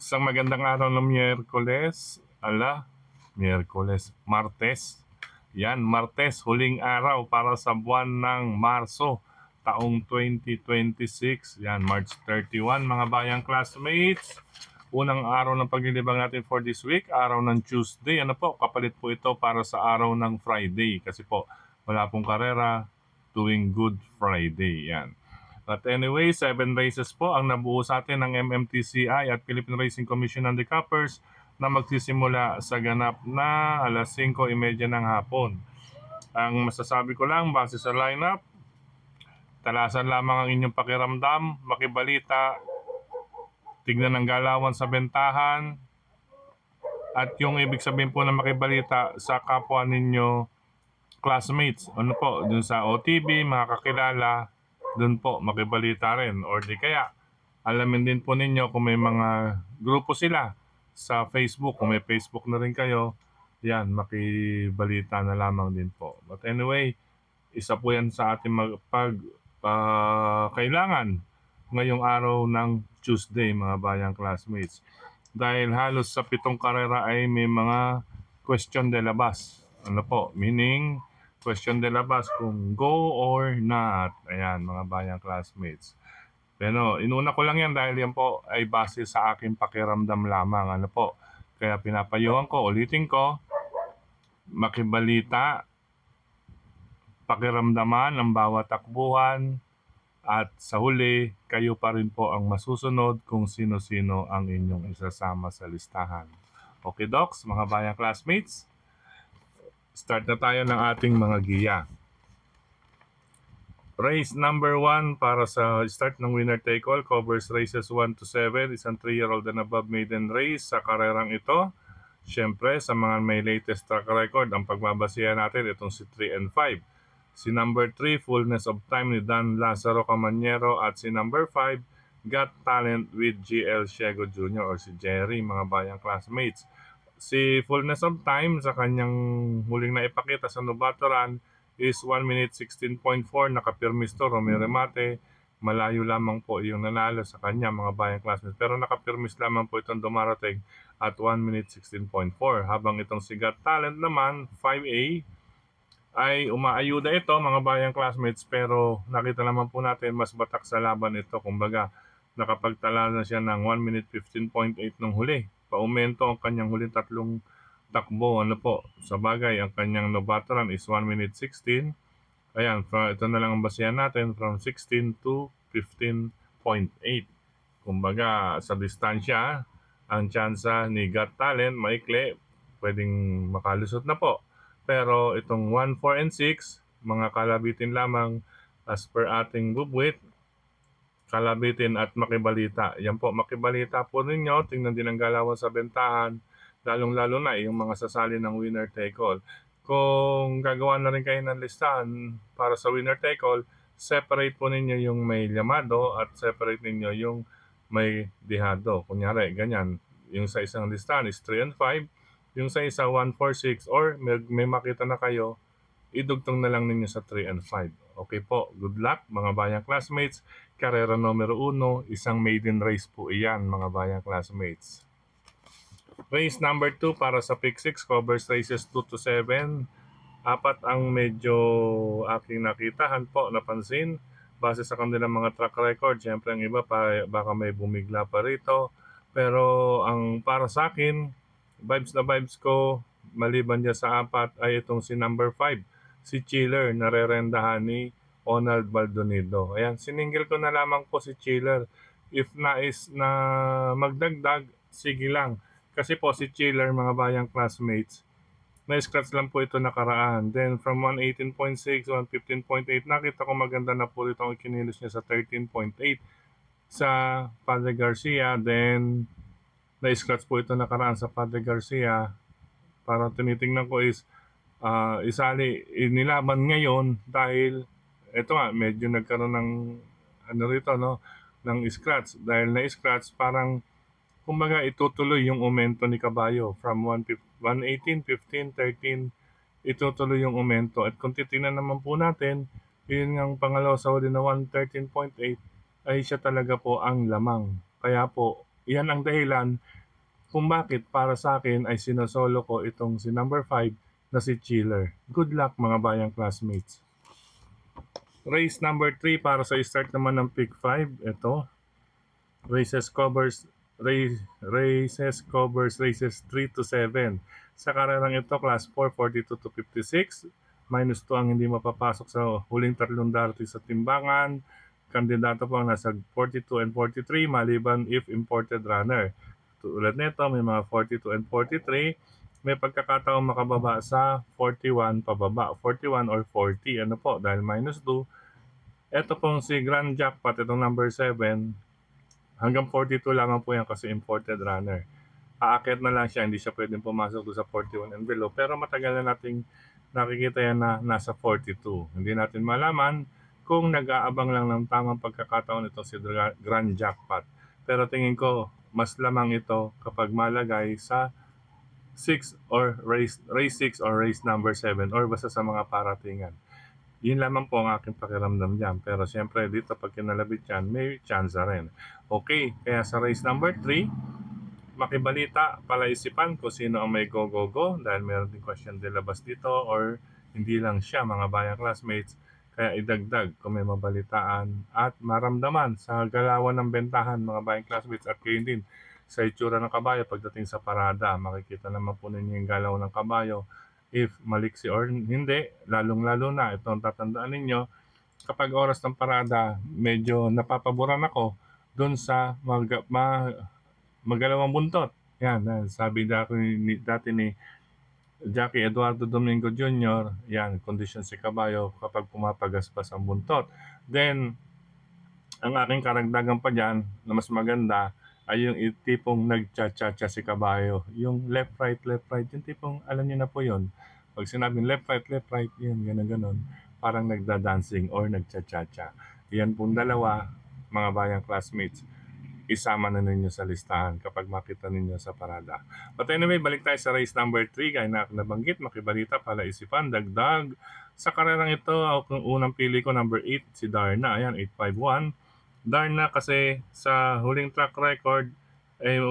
Isang magandang araw ng Miyerkules. Martes. Yan, Martes, huling araw para sa buwan ng Marso, taong 2026. Yan, March 31, mga bayang classmates. Unang araw ng paglilibang natin for this week, araw ng Tuesday. Ano po, kapalit po ito para sa araw ng Friday. Kasi po, wala pong karera tuwing Good Friday. Yan. But anyway, 7 races po ang nabuo sa atin ng MMTCI at Philippine Racing Commission Handicappers na magsisimula sa ganap na alas 5:30 ng hapon. Ang masasabi ko lang base sa lineup, talasan lamang ang inyong pakiramdam, makibalita, tignan ang galawan sa bentahan, at yung ibig sabihin po na makibalita sa kapwa ninyo classmates, ano po, dun sa OTB, mga kakilala, dun po makibalita rin. Or di kaya, alamin din po ninyo kung may mga grupo sila sa Facebook. Kung may Facebook na rin kayo, yan, makibalita na lamang din po. But anyway, isa po yan sa ating kailangan ngayong araw ng Tuesday, mga bayang classmates. Dahil halos sa 7 karera ay may mga question de labas. Ano po, meaning question de labas kung go or not. Ayan, mga bayang classmates. Pero inuna ko lang yan dahil yan po ay base sa aking pakiramdam lamang. Ano po, kaya pinapayuhan ko, ulitin ko, makibalita, pakiramdaman ang bawat takbuhan, at sa huli, kayo pa rin po ang masusunod kung sino-sino ang inyong isasama sa listahan. Okay, Docs, mga bayang classmates? Start na tayo ng ating mga giya. Race number 1 para sa start ng winner take all covers races 1 to 7, isang 3-year-old and above maiden race sa karerang ito. Siyempre, sa mga may latest track record, ang pagbabasihan natin itong si 3 and 5. Si number 3, Fullness of Time ni Dan Lazaro Camaniero, at si number 5, Got Talent with GL Ciego Jr. or si Jerry, mga bayang classmates. Si Fullness of Time sa kanyang huling naipakita sa Novato Run is 1 minute 16.4, nakapirmisto Romero Mate. Malayo lamang po yung nanalo sa kanya, mga bayang classmates, pero nakapirmis lamang po itong dumarating at 1 minute 16.4, habang itong si Got Talent naman 5A ay umaayuda ito, mga bayang classmates, pero nakita naman po natin mas batak sa laban ito. Kumbaga nakapagtala na siya ng 1 minute 15.8 nung huli. Paumento ang kanyang huling tatlong takbo. Ano po, sa bagay, ang kanyang Novato Run is 1 minute 16. Ayan, ito na lang ang basihan natin, from 16 to 15.8. Kumbaga, sa distansya, ang tsansa ni Got Talent, maikli, pwedeng makalusot na po. Pero itong 1, 4, and 6, mga kalabitin lamang as per ating bubwit, kalabitin at makibalita. Yan po, makibalita po ninyo, tingnan din ang galawan sa bentahan, lalong-lalo na yung mga sasali ng winner take all. Kung gagawa na rin kayo ng listahan para sa winner take all, separate po ninyo yung may llamado at separate ninyo yung may dihado. Kunyari, ganyan, yung sa isang listahan is 3 and 5, yung sa isa 1, 4, 6, or may makita na kayo, idugtong na lang ninyo sa 3 and 5. Okay po, good luck mga bayang classmates. Karera numero 1, isang maiden race po iyan, mga bayang classmates. Race number 2 para sa Pick 6 covers races 2 to 7. Apat ang medyo aking nakitahan po, napansin. Base sa kanilang mga track record, siyempre ang iba pa, baka may bumigla pa rito. Pero ang para sa akin, vibes na vibes ko, maliban niya sa apat, ay itong si number 5, si Chiller, na rerendahan ni Ronald Baldonido. Ayan, siningil ko na lamang po si Chiller. If nais na magdagdag, sige lang. Kasi po si Chiller, mga bayang classmates, na-scratch lang po ito nakaraan. Then from 118.6, 115.8, nakita ko maganda na po ito ang ikinilos niya sa 13.8 sa Padre Garcia. Then na-scratch po ito nakaraan sa Padre Garcia. Parang tinitingnan ko is inilaban ngayon dahil ito nga, medyo nagkaroon ng ano rito, no, ng scratch. Dahil na-scratch, parang kumbaga itutuloy yung aumento ni Kabayo from 118, 15, 13, itutuloy yung aumento. At kung titingnan naman po natin, yun ang pangalawa sa huli na 113.8 ay siya talaga po ang lamang. Kaya po, Yan ang dahilan kung bakit para sa akin ay sinosolo ko itong si number 5 na si Chiller. Good luck mga bayang classmates. Race number 3 para sa start naman ng pick 5. Ito, races three to seven. Sa karerang ito, class 4, 42 to 56. Minus 2 ang hindi mapapasok sa huling tatlong darating sa timbangan. Kandidato po ang nasa 42 and 43 maliban if imported runner. Tulad nito, may mga 42 and 43. May pagkakataong makababa sa 41 pababa. 41 or 40. Ano po? Dahil minus 2. Ito pong si Grand Jackpot, itong number 7. Hanggang 42 lamang po yan kasi imported runner. Aakyat na lang siya, hindi siya pwedeng pumasok doon sa 41 and below. Pero matagal na nating nakikita yan na nasa 42. Hindi natin malaman kung nag-aabang lang ng tamang pagkakataon ito si Grand Jackpot. Pero tingin ko, mas lamang ito kapag malagay sa 6 or race 6 or race number 7 or basta sa mga paratingan. Yun lamang po ang aking pakiramdam diyan. Pero siyempre dito pag kinalabit yan, may chance rin. Okay, kaya sa race number 3, makibalita, palaisipan kung sino ang may go-go-go dahil meron din question de labas dito or hindi lang siya mga bayang classmates. Kaya idagdag kung may mabalitaan at maramdaman sa galawan ng bentahan mga bayang classmates at kayo din sa itsura ng kabayo pagdating sa parada. Makikita naman po ninyo yung galaw ng kabayo if maliksi or hindi, lalong-lalo na itong tatandaan ninyo, kapag oras ng parada, medyo napapaboran ako doon sa magalawang buntot. Yan, sabi dati ni Jackie Eduardo Domingo Jr., yan, kondisyon si kabayo kapag pumapagaspas ang buntot. Then, ang aking karagdagan pa dyan na mas maganda ay yung tipong nagcha-cha-cha si kabayo. Yung left, right, yung tipong alam niyo na po yun. Pag sinabing left, right, yun, gano'n. Parang nagda-dancing or nagcha-cha-cha. Yan pong dalawa, mga bayang classmates, isama na ninyo sa listahan kapag makita ninyo sa parada. But anyway, balik tayo sa race number 3. Gaya na nabanggit, makibalita, palaisipan, dagdag. Sa karerang ito, ang unang pili ko, number 8, si Darna. Ayan, 851. Darna kasi sa huling track record,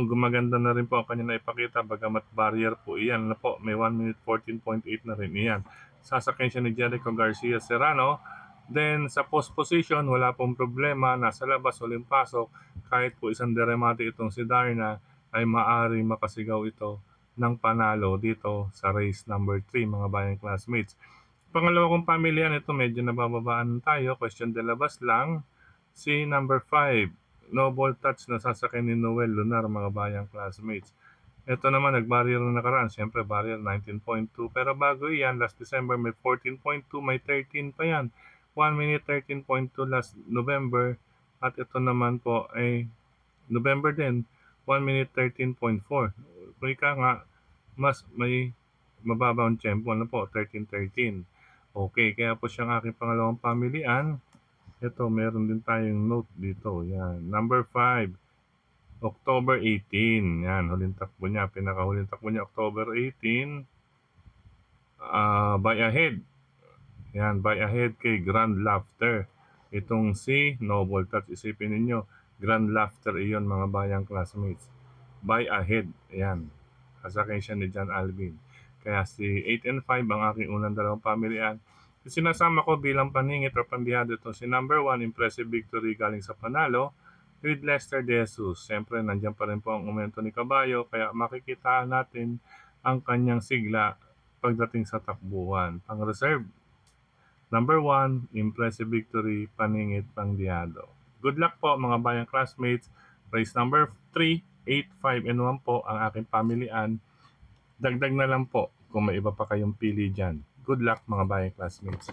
gumaganda na rin po ang kanya na ipakita bagamat barrier po iyan na po, may 1 minute 14.8 na rin iyan. Sasakyan siya ni Jericho Garcia Serrano. Then sa post position, wala pong problema, nasa labas, huling pasok, kahit po isang deremate itong si Darna, ay maari makasigaw ito ng panalo dito sa race number 3 mga bayang classmates. Pangalawa kong pamilyan, ito medyo nabababaan tayo, question de labas lang. Si number 5, no ball touch na sasakyan ni Noel Lunar mga bayang classmates. Ito naman nag-barrier na nakaraan, siyempre barrier 19.2 pero bago yan, last December may 14.2, may 13 pa yan. 1 minute 13.2 last November at ito naman po ay November din, 1 minute 13.4. Kung ika nga, mas may mababa ang tempo, ano po, 13.13. Okay, kaya po siyang aking pangalawang pamilian. Ito, meron din tayong note dito. Yan. Number 5, October 18. Yan, huling takbo niya. Pinakahuling takbo niya, October 18. Buy ahead. Yan, buy ahead kay Grand Laughter. Itong si Noble Touch, isipin ninyo, Grand Laughter iyon mga bayang classmates. Buy ahead. Yan. Kasakay siya ni John Alvin. Kaya si 8 and 5 ang aking unang dalawang pamilian. Sinasama ko bilang paningit o pandihado ito si number 1, impressive victory galing sa panalo with Lester De Jesus. Siyempre, nandiyan pa rin po ang umento ni Kabayo, kaya makikita natin ang kanyang sigla pagdating sa takbuhan. Pang-reserve, number 1, impressive victory, paningit, pandihado. Good luck po mga bayang classmates. Race number 3, 8, 5, and 1 po ang aking pamilian. Dagdag na lang po kung may iba pa kayong pili dyan. Good luck mga bayang classmates.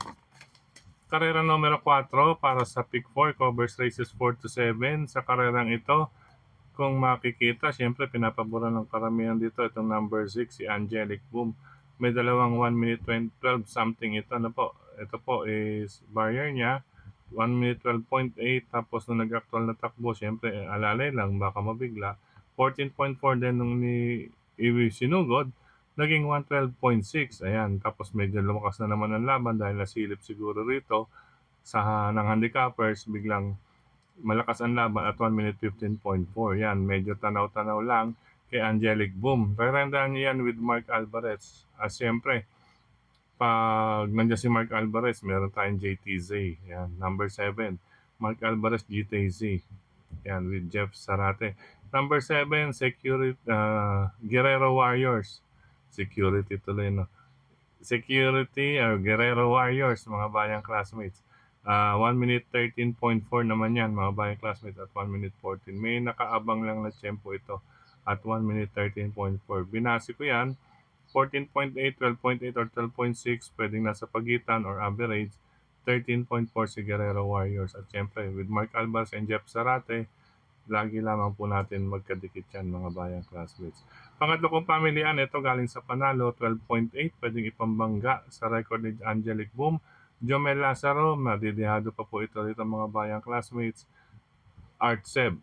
Karera numero 4 para sa Pick 4, covers races 4 to 7. Sa karerang ito, kung makikita, siyempre pinapaboran ng karamihan dito itong number 6, si Angelic Boom. May dalawang 1 minute 12 something ito. Ano po? Ito po is barrier niya. 1 minute 12.8 tapos nung nag-actual na takbo, siyempre alalay lang, baka mabigla. 14.4 din nung ni Iwi Sinugod, naging 112.6. Ayan, tapos medyo lumakas na naman ang laban dahil nasilip siguro rito sa ng handicappers, biglang Malakas ang laban at 1 minute 15.4. Yan, medyo tanaw-tanaw lang kay Angelic Boom. Rerendahan niya yan with Mark Alvarez. Siyempre, pag nandiyan si Mark Alvarez, meron tayong JTZ. Yan, number 7. Mark Alvarez, JTZ. Yan, with Jeff Sarate. Number 7, Guerrero Warriors. Security tuloy, no? Security or Guerrero Warriors, mga bayang classmates. 1 minute 13.4 naman yan, mga bayang classmates, at 1 minute 14. May nakaabang lang na tempo ito at 1 minute 13.4. Binasi ko yan, 14.8, 12.8, or 12.6, pwedeng nasa pagitan or average. 13.4 si Guerrero Warriors. At syempre, with Mark Alvarez and Jeff Sarate, lagi lamang po natin magkadikit yan, mga bayang classmates. Pangatlo kong pamilihan, ito galing sa panalo, 12.8, pwedeng ipambangga sa record ni Angelic Boom. Jomel Lazaro, madidihado pa po ito dito, mga bayang classmates. Art Seb,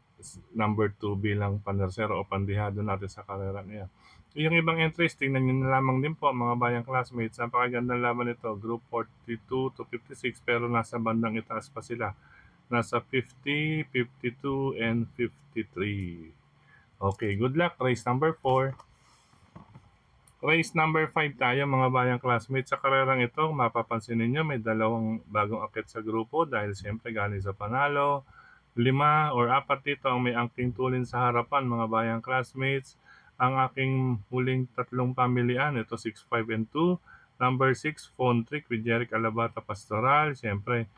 number 2 bilang panersero o pandihado natin sa karera niya. Yung ibang entries, tingnan nyo na lamang din po, mga bayang classmates. Napakagandang laban ito, group 42 to 56, pero nasa bandang itaas pa sila. Nasa 50, 52, and 53. Okay, good luck. Race number 4. Race number 5 tayo, mga bayang classmates. Sa karerang ito, mapapansin ninyo may dalawang bagong akit sa grupo dahil siyempre galing sa panalo. 5 or 4 dito ang may angking tulin sa harapan, mga bayang classmates. Ang aking huling tatlong pamilian, ito 6, 5, and 2. Number 6, Phone Trick with Jeric Alabata Pastoral. Siyempre,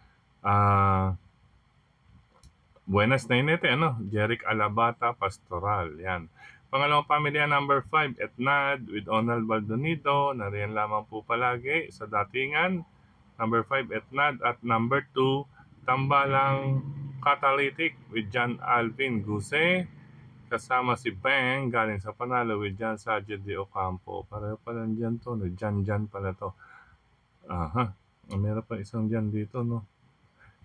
Buenas na inete, Jeric Alabata Pastoral. Yan. Pangalawang pamilya, number 5, Etnad with Onal Baldonido. Nariyan lamang po palagi sa datingan. Number 5, Etnad. At number 2, Tambalang Catalytic with John Alvin Guse. Kasama si Bang galing sa panalo with John Sajid de Ocampo. Pareho pala dyan to, no? Jan pala to. Aha. Meron pa isang dyan dito, no?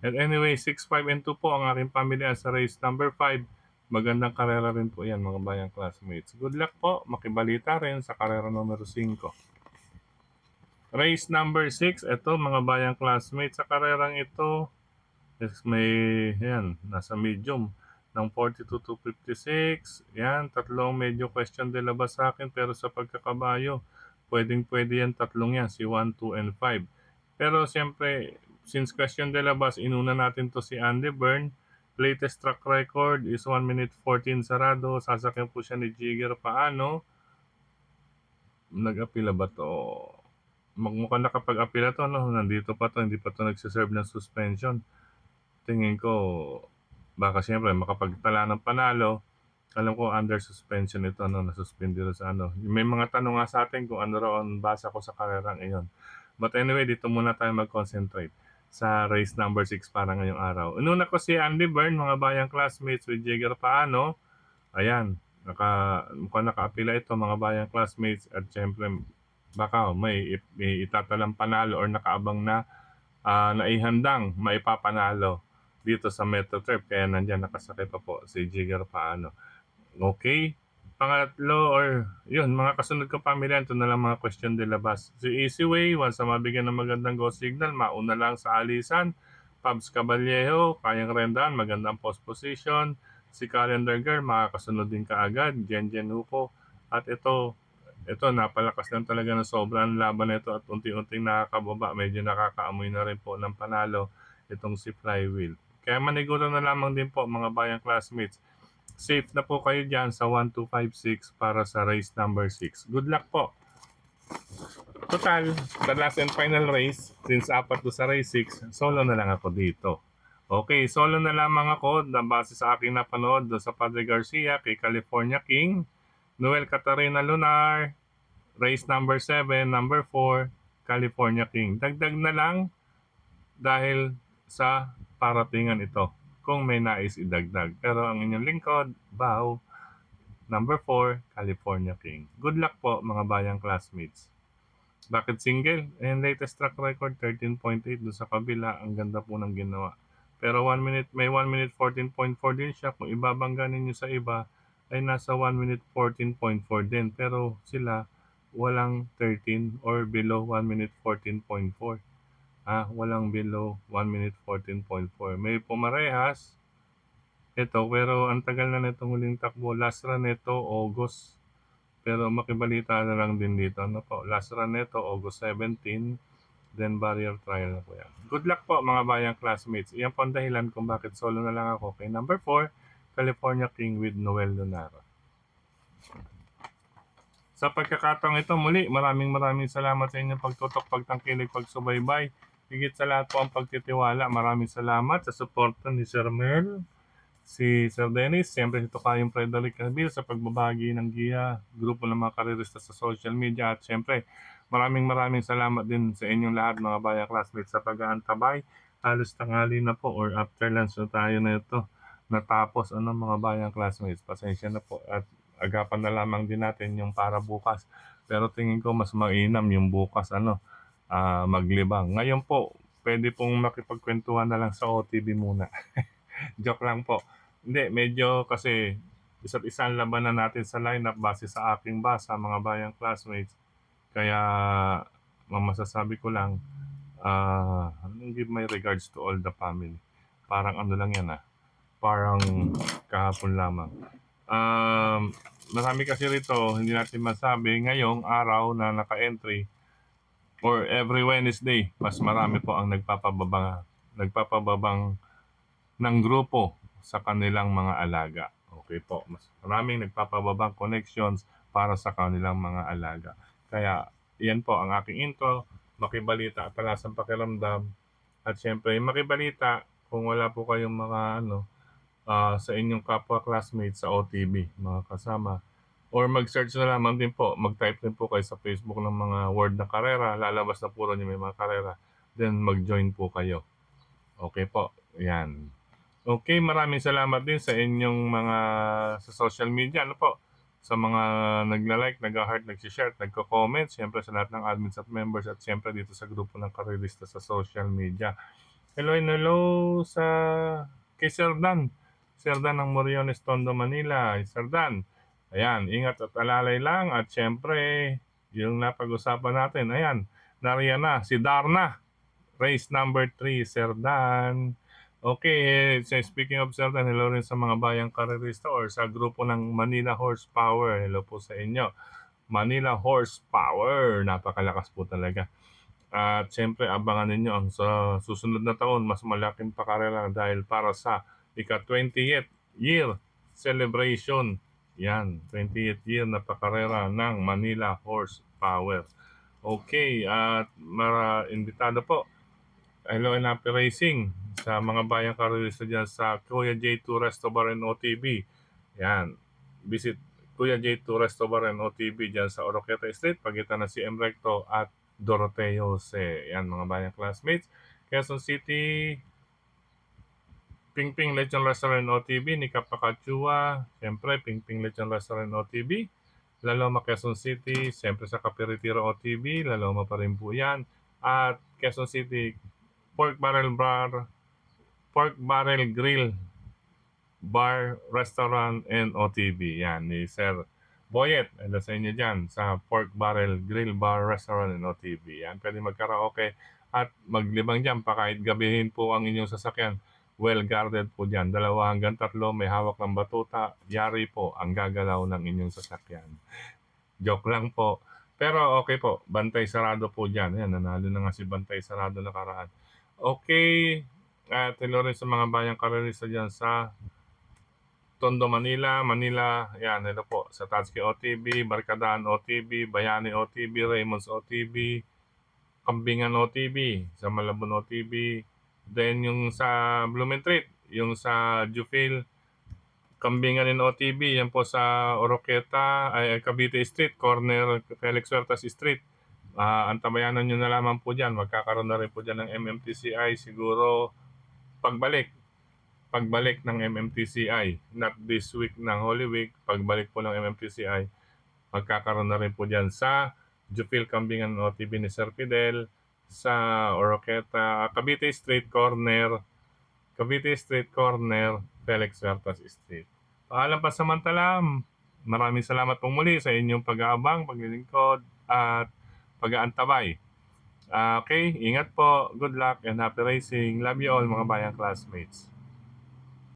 And anyway, 6, 5, and 2 po ang aking pamilya sa race number 5. Magandang karera rin po yan, mga bayang classmates. Good luck po, makibalita rin sa karera numero 5. Race number 6, ito mga bayang classmates. Sa karerang ito, nasa medium ng 42 to 56. Yan, tatlong medyo question de labas sa akin, pero sa pagkakabayo, pwede yan, tatlong yan, si 1, 2, and 5. Pero siyempre, since question de labas, inuna natin to si Andy Byrne. Latest track record is 1 minute 14 sarado. Sasakyan po siya ni Jigger Paano. Nag-apila ba to? Mukhang nakapag-apila to, no? Nandito pa to, hindi pa to nagsiserve ng suspension. Tingin ko, baka siyempre makapagtala ng panalo. Alam ko under suspension ito, nasuspend dito sa May mga tanong nga sa atin kung ano raw ang basa ko sa karerang iyon. But anyway, dito muna tayo mag-concentrate sa race number 6 para ngayong araw. Ununa ko si Andy Byrne, mga bayang classmates with Jigger Paano. Ayan, mukhang naka-apila ito, mga bayang classmates. At siyempre, baka may itatalang panalo or nakaabang na naihandang maipapanalo dito sa Metro Turf. Kaya nandyan nakasakay pa po si Jigger Paano. Okay. Pangatlo or yun, mga kasunod ko pamilya, ito na lang mga question de labas. Si Easy Way, once na mabigyan ng magandang go signal, mauna lang sa alisan. Pabs Caballejo, kayang rendahan, magandang post position. Si Calendar Girl, makakasunod din kaagad. Jen Hupo. At ito napalakas lang talaga ng sobrang laban nito at unti-unting nakakababa. Medyo nakakaamoy na rin po ng panalo itong si Flywheel. Kaya maniguro na lamang din po, mga bayang classmates. Safe na po kayo dyan sa 1256 para sa race number 6. Good luck po. Total, the last and final race, since 4 to sa race 6, solo na lang ako dito. Okay, solo na lamang ako na base sa aking napanood do sa Padre Garcia kay California King, Noel Catarina Lunar, race number 7, number 4, California King. Dagdag na lang dahil sa paratingan ito kung may nais idagdag. Pero ang inyong lingkod, Bao, number 4, California King. Good luck po, mga bayang classmates. Bakit single? And latest track record, 13.8 doon sa kabila. Ang ganda po ng ginawa. Pero may 1 minute 14.4 din siya. Kung ibabangga ninyo sa iba, ay nasa 1 minute 14.4 din. Pero sila, walang 13 or below 1 minute 14.4. Walang below 1 minute 14.4. May pumarehas, Ito, pero ang tagal na nitong huling takbo. Last run nito, August. Pero makibalita na lang din dito. Ano po, last run nito, August 17. Then barrier trial na po yan. Good luck po mga bayang classmates. Iyan po ang dahilan kung bakit solo na lang ako kay number 4, California King with Noel Lunaro. Sa pagkakataong ito muli, maraming salamat sa inyong pagtutok, pagtangkilig, pagsubaybay. Higit sa lahat po ang pagtitiwala. Maraming salamat sa suporta ni Sir Mel, si Sir Dennis, siyempre si Tokayong Frederick Cabil sa pagbabagi ng GIA, grupo ng mga karerista sa social media, at siyempre maraming salamat din sa inyong lahat mga bayang classmates sa pag-aantabay. Halos tanghali na po or after lunch na tayo na ito natapos mga bayang classmates. Pasensya na po at agapan na lamang din natin yung para bukas. Pero tingin ko mas mainam yung bukas maglibang. Ngayon po, pwede pong makipagkwentuhan na lang sa OTV muna. Joke lang po. Hindi, medyo kasi isa't isa ang labanan natin sa lineup base sa aking basa, mga bayang classmates. Kaya masasabi ko lang, give my regards to all the family. Parang ano lang yan parang kahapon lamang. Marami kasi rito, hindi natin masabi, ngayong araw na naka-entry or every Wednesday, mas marami po ang nagpapababang ng grupo sa kanilang mga alaga. Okay po, mas maraming nagpapababang connections para sa kanilang mga alaga. Kaya, yan po ang aking intro, makibalita at talasang pakiramdam. At syempre, makibalita kung wala po kayong mga sa inyong kapwa classmates sa OTB, mga kasama. Or mag-search na lamang din po, mag-type din po kayo sa Facebook ng mga word na karera, lalabas na po rin yung may mga karera. Then mag-join po kayo. Okay po, yan. Okay, maraming salamat din sa inyong mga sa social media, ano po, sa mga nagla-like, nag-heart, nag-share, nagko-comment, siyempre sa lahat ng admins at members at siyempre dito sa grupo ng karerista sa social media. Hello sa kay Sir Dan. Sir Dan ng Moriones, Tondo, Manila. Sir Dan, ayan, ingat at alalay lang at siyempre yung napag-usapan natin, ayan, nariyan na si Darna. Race number 3, Sir Dan. Okay, so speaking of Sir Dan, hello rin sa mga bayang karerista or sa grupo ng Manila Horsepower. Hello po sa inyo. Manila Horsepower. Napakalakas po talaga. At siyempre, abangan ninyo ang sa susunod na taon, mas malaking pakarera dahil para sa ika-20th year celebration. Yan, 20th year na pakarera ng Manila Horsepower. Okay, at imbitado po Hello and Happy Racing sa mga bayang karerista dyan sa Kuya J2 Resto Bar and OTB. Yan. Visit Kuya J2 Resto Bar and OTB dyan sa Oroqueta Street, pagitan ng CM Recto at Doroteo Jose. Yan mga bayang classmates. Quezon City, Pingping Lechon Restaurant OTB, ni Kapakachua. Siyempre, Pingping Lechon Restaurant OTB. Laloma, Quezon City. Siyempre sa Capiritiro OTB. Laloma pa rin po yan. At Quezon City, Pork Barrel Grill Bar, Restaurant, and OTB. Yan, ni Sir Boyet. Hello sa inyo dyan sa Pork Barrel Grill Bar, Restaurant, and OTB. Yan, pwede magkaraoke at maglibang dyan pa kahit gabihin po ang inyong sasakyan. Well guarded po dyan. 2 hanggang 3, may hawak ng batuta. Yari po ang gagalaw ng inyong sasakyan. Joke lang po. Pero okay po, Bantay Sarado po dyan. Ayan, nanalo na nga si Bantay Sarado nakaraan. Okay, at hello rin sa mga bayang karerista dyan sa Tondo, Manila. Yan, hello po. Sa Tatsuki OTB, Barkadaan OTB, Bayani OTB, Raymonds OTB, Kambingan OTB, sa Malabon OTB. Then yung sa Blumentritt, yung sa Jufil, Kambingan in OTB, yan po sa Oroqueta, Cavite Street, corner Felix Huertas Street. Antabayanan nyo na lamang po dyan. Magkakaroon na rin po dyan ng MMTCI siguro pagbalik ng MMTCI. Not this week ng Holy Week. Pagbalik po ng MMTCI, magkakaroon na rin po dyan sa Jupil Kambingan OTB ni Sir Fidel sa Oroqueta, Cavite Street Corner, Felix Huertas Street. Paalam pa samantala. Maraming salamat po muli sa inyong pag-aabang, paglilingkod, at pag-aantabay. Okay, ingat po, good luck, and happy racing. Love you all mga bayang classmates.